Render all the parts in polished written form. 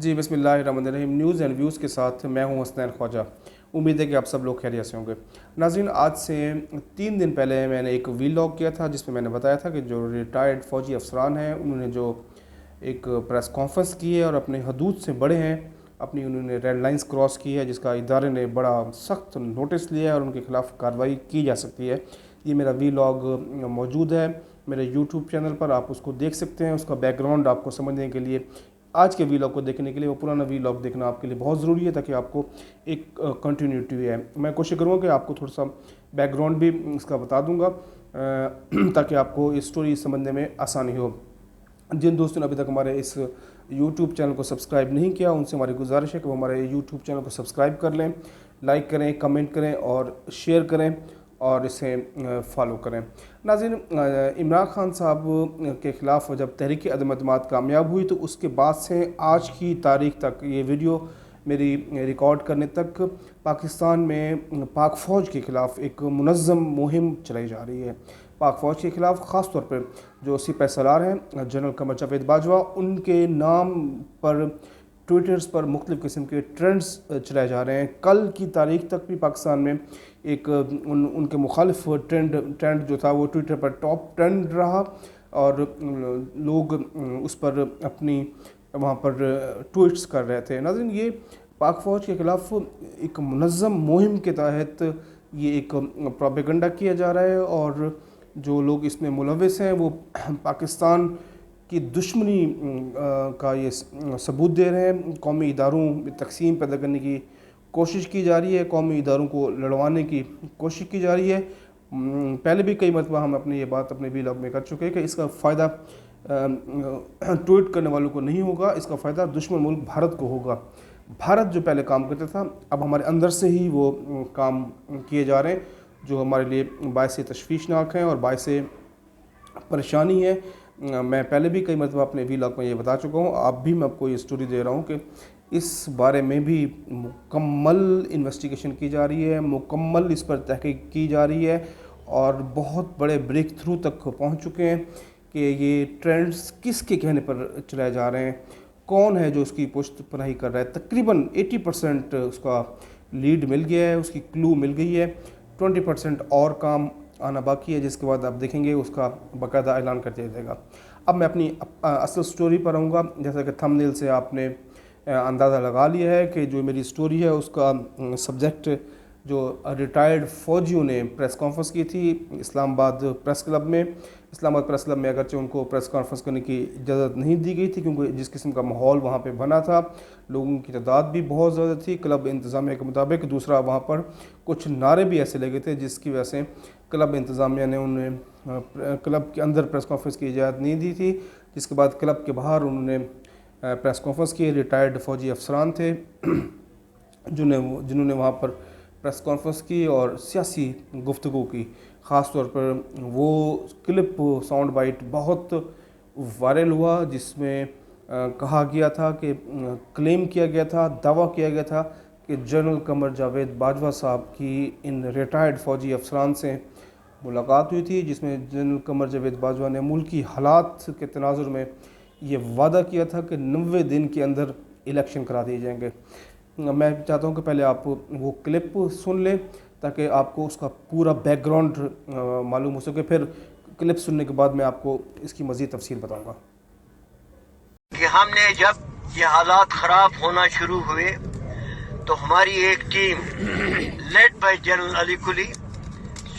جی بسم اللہ الرحمن الرحیم۔ نیوز اینڈ ویوز کے ساتھ میں ہوں حسنین خواجہ۔ امید ہے کہ آپ سب لوگ خیریت سے ہوں گے۔ ناظرین، آج سے 3 دن پہلے میں نے ایک ویلاگ کیا تھا جس میں نے بتایا تھا کہ جو ریٹائرڈ فوجی افسران ہیں انہوں نے جو ایک پریس کانفرنس کی ہے اور اپنے حدود سے بڑے ہیں، انہوں نے ریڈ لائنز کراس کی ہے، جس کا ادارے نے بڑا سخت نوٹس لیا ہے اور ان کے خلاف کارروائی کی جا سکتی ہے۔ یہ میرا ویلاگ موجود ہے میرے یوٹیوب چینل پر، آپ اس کو دیکھ سکتے ہیں۔ اس کا بیک گراؤنڈ آپ کو سمجھنے کے لیے، آج کے ویلاگ کو دیکھنے کے لیے وہ پرانا ویلاگ دیکھنا آپ کے لیے بہت ضروری ہے تاکہ آپ کو ایک کنٹینیوٹی ہے۔ میں کوشش کروں گا کہ آپ کو تھوڑا سا بیک گراؤنڈ بھی اس کا بتا دوں گا تاکہ آپ کو اس اسٹوری سمجھنے میں آسانی ہو۔ جن دوستوں نے ابھی تک ہمارے اس یوٹیوب چینل کو سبسکرائب نہیں کیا، ان سے ہماری گزارش ہے کہ وہ ہمارے یوٹیوب چینل کو سبسکرائب کر لیں، لائک کریں، کمنٹ کریں اور شیئر کریں اور اسے فالو کریں۔ ناظرین، عمران خان صاحب کے خلاف جب تحریک عدم اعتماد کامیاب ہوئی تو اس کے بعد سے آج کی تاریخ تک، یہ ویڈیو میری ریکارڈ کرنے تک، پاکستان میں پاک فوج کے خلاف ایک منظم مہم چلائی جا رہی ہے۔ پاک فوج کے خلاف خاص طور پر جو سپہ سالار ہیں جنرل قمر جاوید باجوہ، ان کے نام پر ٹویٹرز پر مختلف قسم کے ٹرینڈز چلائے جا رہے ہیں۔ کل کی تاریخ تک بھی پاکستان میں ایک ان کے مخالف ٹرینڈ جو تھا وہ ٹویٹر پر ٹاپ ٹرینڈ رہا اور لوگ اس پر اپنی وہاں پر ٹویٹس کر رہے تھے۔ ناظرین، یہ پاک فوج کے خلاف ایک منظم مہم کے تحت یہ ایک پروپیگنڈا کیا جا رہا ہے اور جو لوگ اس میں ملوث ہیں وہ پاکستان کی دشمنی کا یہ ثبوت دے رہے ہیں۔ قومی اداروں میں تقسیم پیدا کرنے کی کوشش کی جا رہی ہے، قومی اداروں کو لڑوانے کی کوشش کی جا رہی ہے۔ پہلے بھی کئی مرتبہ ہم یہ بات اپنے ویلاگ میں کر چکے ہیں کہ اس کا فائدہ ٹویٹ کرنے والوں کو نہیں ہوگا، اس کا فائدہ دشمن ملک بھارت کو ہوگا۔ بھارت جو پہلے کام کرتا تھا اب ہمارے اندر سے ہی وہ کام کیے جا رہے ہیں جو ہمارے لیے باعث تشویشناک ہیں اور باعث پریشانی ہے۔ میں پہلے بھی کئی مرتبہ اپنے ویلاگ میں یہ بتا چکا ہوں، آپ بھی میں آپ کو یہ سٹوری دے رہا ہوں کہ اس بارے میں بھی مکمل انویسٹیگیشن کی جا رہی ہے، مکمل اس پر تحقیق کی جا رہی ہے اور بہت بڑے بریک تھرو تک پہنچ چکے ہیں کہ یہ ٹرینڈز کس کے کہنے پر چلائے جا رہے ہیں، کون ہے جو اس کی پشت پناہی کر رہا ہے۔ تقریباً 80% اس کا لیڈ مل گیا ہے، اس کی کلو مل گئی ہے، 20% اور کام آنا باقی ہے جس کے بعد آپ دیکھیں گے اس کا باقاعدہ اعلان کر دیا جائے گا۔ اب میں اپنی اصل سٹوری پر آؤں گا۔ جیسا کہ تھمب نیل سے آپ نے اندازہ لگا لیا ہے کہ جو میری سٹوری ہے اس کا سبجیکٹ جو ریٹائرڈ فوجیوں نے پریس کانفرنس کی تھی اسلام آباد پریس کلب میں۔ اسلام آباد پریس کلب میں اگرچہ ان کو پریس کانفرنس کرنے کی اجازت نہیں دی گئی تھی کیونکہ جس قسم کا ماحول وہاں پہ بنا تھا، لوگوں کی تعداد بھی بہت زیادہ تھی کلب انتظامیہ کے مطابق۔ دوسرا، وہاں پر کچھ نعرے بھی ایسے لگے تھے جس کی وجہ سے کلب انتظامیہ نے انہیں کلب کے اندر پریس کانفرنس کی اجازت نہیں دی تھی، جس کے بعد کلب کے باہر انہوں نے پریس کانفرنس کی۔ ریٹائرڈ فوجی افسران تھے جنہوں نے وہاں پر پریس کانفرنس کی اور سیاسی گفتگو کی۔ خاص طور پر وہ کلپ ساؤنڈ بائٹ بہت وائرل ہوا جس میں کہا گیا تھا کہ کلیم کیا گیا تھا، دعویٰ کیا گیا تھا کہ جنرل قمر جاوید باجوہ صاحب کی ان ریٹائرڈ فوجی افسران سے ملاقات ہوئی تھی، جس میں جنرل قمر جاوید باجوہ نے ملکی حالات کے تناظر میں یہ وعدہ کیا تھا کہ 90 دن کے اندر الیکشن کرا دیے جائیں گے۔ میں چاہتا ہوں کہ پہلے آپ وہ کلپ سن لیں تاکہ آپ کو اس کا پورا بیک گراؤنڈ معلوم ہو سکے، پھر کلپ سننے کے بعد میں آپ کو اس کی مزید تفصیل بتاؤں گا۔ کہ ہم نے جب یہ حالات خراب ہونا شروع ہوئے تو ہماری ایک team led by general Ali Kuli,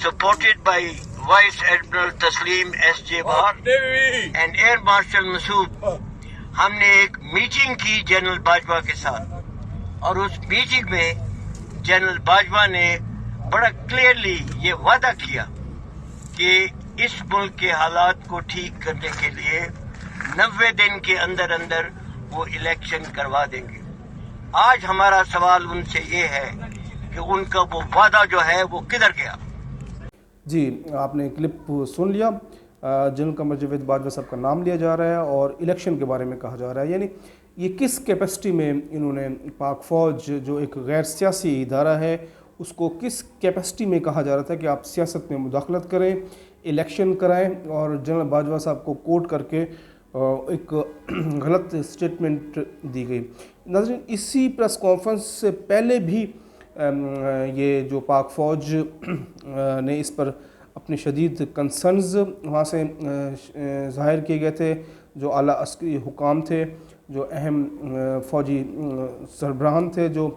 supported by vice admiral Tasleem S J بار اینڈ ایئر مارشل مسعود، ہم نے ایک میٹنگ کی جنرل باجوہ کے ساتھ، اور اس میٹنگ میں جنرل باجوہ نے بڑا کلیئرلی یہ وعدہ کیا کہ اس ملک کے حالات کو ٹھیک کرنے کے لیے 90 دن کے اندر اندر وہ الیکشن کروا دیں گے۔ آج ہمارا سوال ان سے یہ ہے کہ ان کا وہ وعدہ جو ہے وہ کدھر گیا؟ جی، آپ نے کلپ سن لیا۔ جنرل قمر جاوید باجوہ صاحب کا نام لیا جا رہا ہے اور الیکشن کے بارے میں کہا جا رہا ہے، یعنی یہ کس کیپیسٹی میں انہوں نے پاک فوج جو ایک غیر سیاسی ادارہ ہے اس کو کس کیپیسٹی میں کہا جا رہا تھا کہ آپ سیاست میں مداخلت کریں، الیکشن کرائیں، اور جنرل باجوہ صاحب کو کوٹ کر کے ایک غلط اسٹیٹمنٹ دی گئی۔ ناظرین، اسی پریس کانفرنس سے پہلے بھی یہ جو پاک فوج نے اس پر اپنی شدید کنسرنز وہاں سے ظاہر کیے گئے تھے۔ جو اعلیٰ عسکری حکام تھے، جو اہم فوجی سربراہان تھے، جو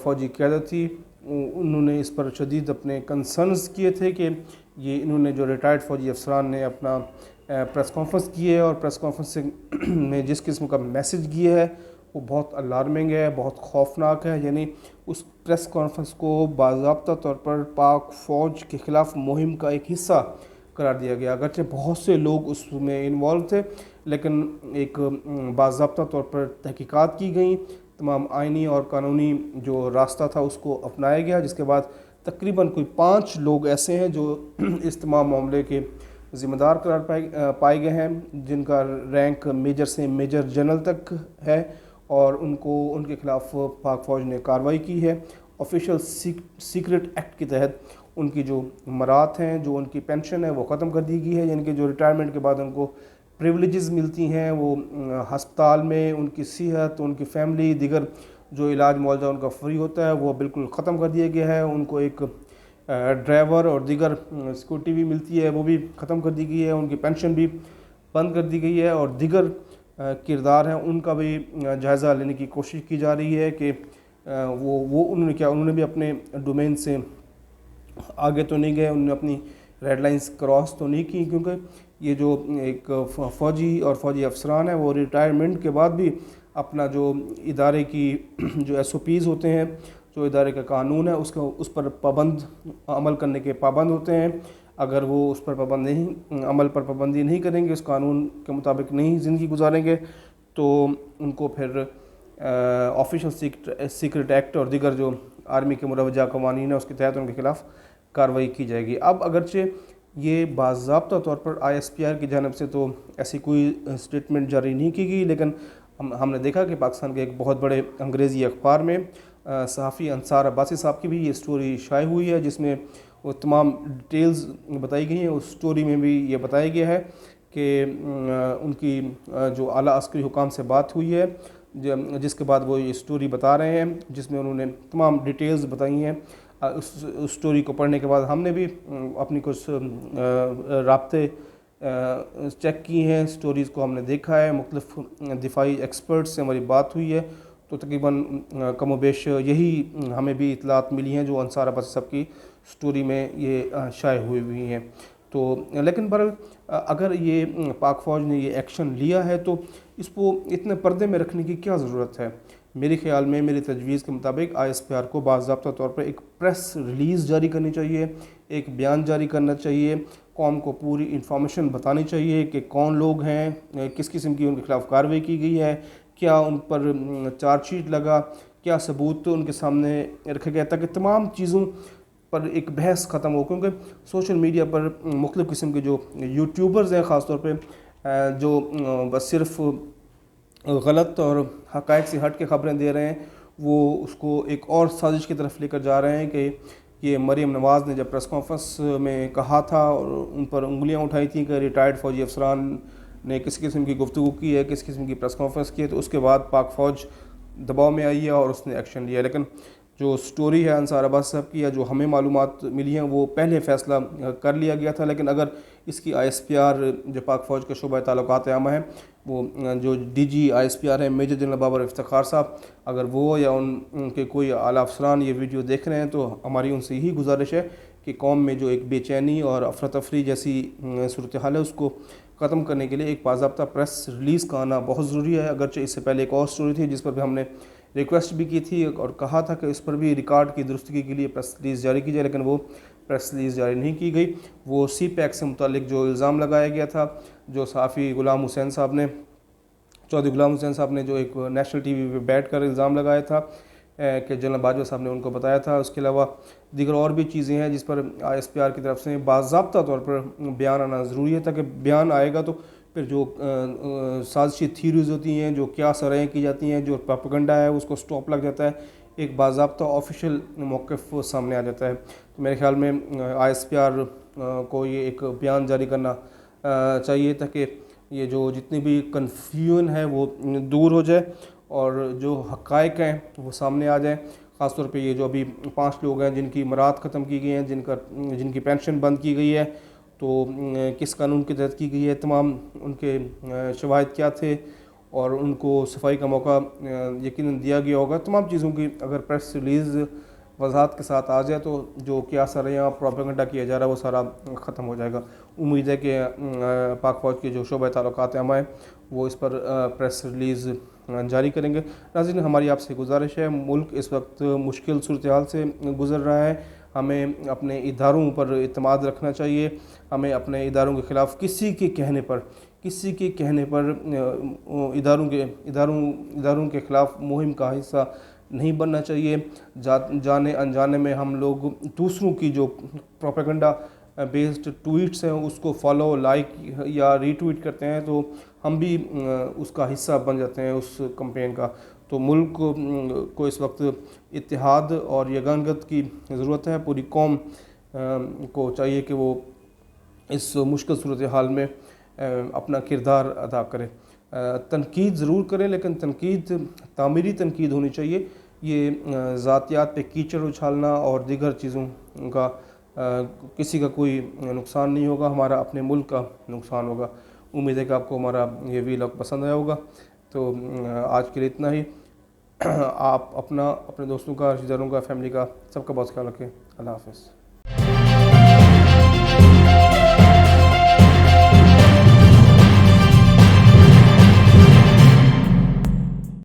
فوجی قیادت تھی، انہوں نے اس پر شدید اپنے کنسرنز کیے تھے کہ یہ انہوں نے جو ریٹائرڈ فوجی افسران نے اپنا پریس کانفرنس کی ہے اور پریس کانفرنس میں جس قسم کا میسج کیا ہے وہ بہت الارمنگ ہے، بہت خوفناک ہے۔ یعنی اس پریس کانفرنس کو باضابطہ طور پر پاک فوج کے خلاف مہم کا ایک حصہ قرار دیا گیا، اگرچہ بہت سے لوگ اس میں انوالو تھے، لیکن ایک باضابطہ طور پر تحقیقات کی گئیں، تمام آئینی اور قانونی جو راستہ تھا اس کو اپنایا گیا، جس کے بعد تقریباً کوئی 5 لوگ ایسے ہیں جو اس تمام معاملے کے ذمہ دار قرار پائے گئے ہیں، جن کا رینک میجر سے میجر جنرل تک ہے، اور ان کے خلاف پاک فوج نے کارروائی کی ہے۔ آفیشیل سیکرٹ ایکٹ کے تحت ان کی جو مرات ہیں، جو ان کی پینشن ہے، وہ ختم کر دی گئی ہے، یعنی کہ جو ریٹائرمنٹ کے بعد ان کو پریولیجز ملتی ہیں، وہ ہسپتال میں ان کی صحت، ان کی فیملی، دیگر جو علاج معالجہ ان کا فری ہوتا ہے، وہ بالکل ختم کر دیا گیا ہے۔ ان کو ایک ڈرائیور اور دیگر سیکورٹی بھی ملتی ہے، وہ بھی ختم کر دی گئی ہے۔ ان کی پینشن بھی بند کر دی گئی ہے، اور دیگر کردار ہیں ان کا بھی جائزہ لینے کی کوشش کی جا رہی ہے کہ انہوں نے بھی اپنے ڈومین سے آگے تو نہیں گئے، انہوں نے اپنی ریڈ لائنز کراس تو نہیں کی، کیونکہ یہ جو ایک فوجی اور فوجی افسران ہیں وہ ریٹائرمنٹ کے بعد بھی اپنا جو ادارے کی جو ایس او پیز ہوتے ہیں، جو ادارے کا قانون ہے، اس پر عمل کرنے کے پابند ہوتے ہیں۔ اگر وہ اس پر عمل پر پابندی نہیں کریں گے، اس قانون کے مطابق نہیں زندگی گزاریں گے، تو ان کو پھر آفیشیل سیکرٹ ایکٹ اور دیگر جو آرمی کے مروجہ قوانین ہیں اس کے تحت ان کے خلاف کارروائی کی جائے گی۔ اب اگرچہ یہ باضابطہ طور پر آئی ایس پی آر کی جانب سے تو ایسی کوئی اسٹیٹمنٹ جاری نہیں کی گئی، لیکن ہم نے دیکھا کہ پاکستان کے ایک بہت بڑے انگریزی اخبار میں صحافی انصار عباسی صاحب کی بھی یہ سٹوری شائع ہوئی ہے، جس میں وہ تمام ڈیٹیلز بتائی گئی ہیں۔ اس سٹوری میں بھی یہ بتایا گیا ہے کہ ان کی جو اعلیٰ عسکری حکام سے بات ہوئی ہے، جس کے بعد وہ یہ سٹوری بتا رہے ہیں، جس میں انہوں نے تمام ڈیٹیلز بتائی ہیں۔ اس سٹوری کو پڑھنے کے بعد ہم نے بھی اپنی کچھ رابطے چیک کی ہیں، سٹوریز کو ہم نے دیکھا ہے، مختلف دفاعی ایکسپرٹس سے ہماری بات ہوئی ہے، تو تقریباً کم و بیش یہی ہمیں بھی اطلاعات ملی ہیں جو انصار عباسی صاحب کی سٹوری میں یہ شائع ہوئی ہیں۔ تو لیکن اگر یہ پاک فوج نے یہ ایکشن لیا ہے تو اس کو اتنے پردے میں رکھنے کی کیا ضرورت ہے؟ میرے خیال میں، میری تجویز کے مطابق آئی ایس پی آر کو باضابطہ طور پر ایک پریس ریلیز جاری کرنی چاہیے، ایک بیان جاری کرنا چاہیے، قوم کو پوری انفارمیشن بتانی چاہیے کہ کون لوگ ہیں، کس قسم کی ان کے خلاف کارروائی کی گئی ہے، کیا ان پر چارج شیٹ لگا، کیا ثبوت ان کے سامنے رکھا گیا، تاکہ تمام چیزوں پر ایک بحث ختم ہو۔ کیونکہ سوشل میڈیا پر مختلف قسم کے جو یوٹیوبرز ہیں خاص طور پہ، جو بس صرف غلط اور حقائق سے ہٹ کے خبریں دے رہے ہیں، وہ اس کو ایک اور سازش کی طرف لے کر جا رہے ہیں کہ یہ مریم نواز نے جب پریس کانفرنس میں کہا تھا اور ان پر انگلیاں اٹھائی تھیں کہ ریٹائرڈ فوجی افسران نے کس قسم کی گفتگو کی ہے، کس قسم کی پریس کانفرنس کی ہے، تو اس کے بعد پاک فوج دباؤ میں آئی ہے اور اس نے ایکشن لیا۔ لیکن جو سٹوری ہے انصار عباسی صاحب کی، یا جو ہمیں معلومات ملی ہیں، وہ پہلے فیصلہ کر لیا گیا تھا، لیکن اگر اس کی آئی ایس پی آر جو پاک فوج کا شعبہ تعلقات عامہ ہے، وہ جو D G I S P R ہے میجر جنرل بابر افتخار صاحب، اگر وہ یا ان کے کوئی اعلیٰ افسران یہ ویڈیو دیکھ رہے ہیں، تو ہماری ان سے یہی گزارش ہے کہ قوم میں جو ایک بے چینی اور افراتفری جیسی صورتحال ہے، اس کو ختم کرنے کے لیے ایک باضابطہ پریس ریلیز کا آنا بہت ضروری ہے۔ اگرچہ اس سے پہلے ایک اور سٹوری تھی جس پر بھی ہم نے ریکویسٹ بھی کی تھی اور کہا تھا کہ اس پر بھی ریکارڈ کی درستگی کے لیے پریس ریلیز جاری کی جائے، لیکن وہ پریس ریلیز جاری نہیں کی گئی۔ وہ سی پیک سے متعلق جو الزام لگایا گیا تھا، جو صحافی غلام حسین صاحب نے، چودھری غلام حسین صاحب نے جو ایک نیشنل ٹی وی پہ بیٹھ کر الزام لگایا تھا کہ جنرل باجوہ صاحب نے ان کو بتایا تھا، اس کے علاوہ دیگر اور بھی چیزیں ہیں جس پر آئی ایس پی آر کی طرف سے باضابطہ طور پر بیان آنا ضروری ہے، تاکہ بیان آئے گا تو پھر جو سازشی تھیوریز ہوتی ہیں، جو کیا سرائیں کی جاتی ہیں، جو پروپیگنڈا ہے، اس کو سٹاپ لگ جاتا ہے، ایک باضابطہ آفیشیل موقف سامنے آ جاتا ہے۔ تو میرے خیال میں آئی ایس پی آر کو یہ ایک بیان جاری کرنا چاہیے، تاکہ یہ جو جتنی بھی کنفیوژن ہے وہ دور ہو جائے اور جو حقائق ہیں وہ سامنے آ جائیں. خاص طور پہ یہ جو ابھی 5 لوگ ہیں جن کی مراد ختم کی گئی ہیں, جن کی پینشن بند کی گئی ہے, تو کس قانون کے تحت کی گئی ہے, تمام ان کے شواہد کیا تھے اور ان کو صفائی کا موقع یقیناً دیا گیا ہوگا. تمام چیزوں کی اگر پریس ریلیز وضاحت کے ساتھ آ جائے تو جو کیا سریا پروپیگنڈا کیا جا رہا ہے وہ سارا ختم ہو جائے گا. امید ہے کہ پاک فوج کے جو شعبہ تعلقات عامہ ہیں وہ اس پر پریس ریلیز جاری کریں گے. ناظرین, ہماری آپ سے گزارش ہے, ملک اس وقت مشکل صورتحال سے گزر رہا ہے. ہمیں اپنے اداروں پر اعتماد رکھنا چاہیے. ہمیں اپنے اداروں کے خلاف کسی کے کہنے پر اداروں کے خلاف مہم کا حصہ نہیں بننا چاہیے. جانے انجانے میں ہم لوگ دوسروں کی جو پروپیگنڈا بیسڈ ٹویٹس ہیں اس کو فالو, لائک یا ری ٹویٹ کرتے ہیں تو ہم بھی اس کا حصہ بن جاتے ہیں اس کمپین کا. تو ملک کو اس وقت اتحاد اور یگانگت کی ضرورت ہے. پوری قوم کو چاہیے کہ وہ اس مشکل صورتحال میں اپنا کردار ادا کرے. تنقید ضرور کریں لیکن تنقید تعمیری تنقید ہونی چاہیے. یہ ذاتیات پہ کیچڑ اچھالنا اور دیگر چیزوں کا کسی کا کوئی نقصان نہیں ہوگا, ہمارا اپنے ملک کا نقصان ہوگا. امید ہے کہ آپ کو ہمارا یہ ویلاگ پسند آیا ہوگا. تو آج کے لیے اتنا ہی. آپ اپنا, اپنے دوستوں کا, رشتہ داروں کا, فیملی کا, سب کا بہت خیال رکھیں. اللہ حافظ.